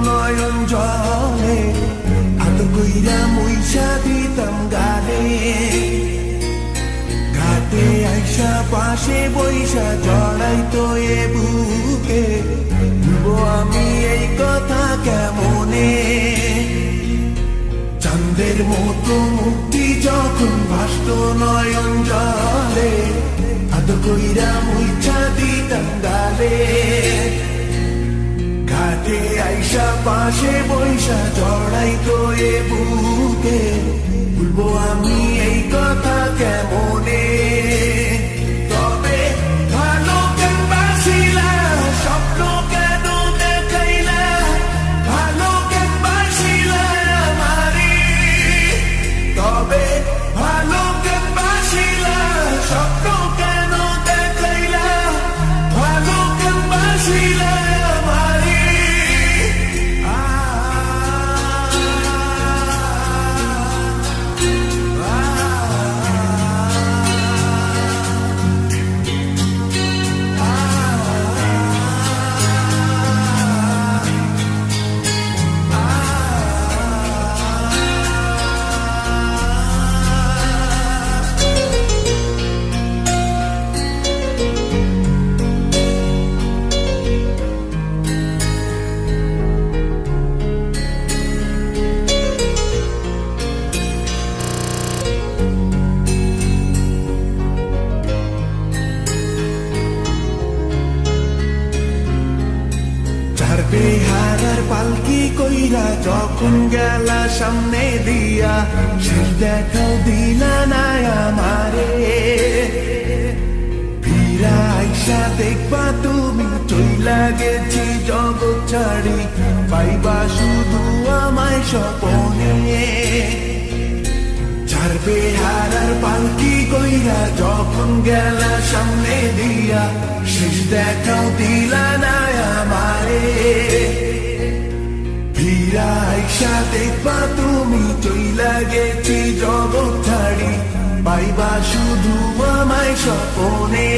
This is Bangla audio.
নয়ন জলে আদর কইরা মুইসা দিতাম গালে ঘাটে আইসা পাশে বইসা জড়াইতো এ বুকে বলবো আমি এই কথা কেমনে চাঁদের মতো মুক্তি যখন ভাসত নয়ন জলে আদর কইরা মুইসা দিতাম গালে ঘাটে আইসা পাশে বইসা জড়াইতো এ বুকে বলবো আমি এই কথা কেমনে তবে ভালো কেন বাসিলা স্বপ্ন কেন দেখাইলা ভালো কেন বাসিলা আমারে তবে ভালো কেন বাসিলা স্বপ্ন কেন দেখাইলা ভালো কেন বাসিলা বেহারার পালকি কইরা যখন গেলা সামনে দিয়া শেষ দেখাও দিলা না আমারে ফিরা আইসা দেখবা তুমি চইলা গেছি জগৎ ছাড়ি পাইবা শুধু আমায় স্বপনে চার বেহারার পালকি কইরা যখন গেলা সামনে দিয়া শেষ দেখাও দিলা না আমারে ফিরা আইসা দেখবা তুমি চইলা গেছি জগৎ ছাড়ি পাইবা শুধু আমায় স্বপনে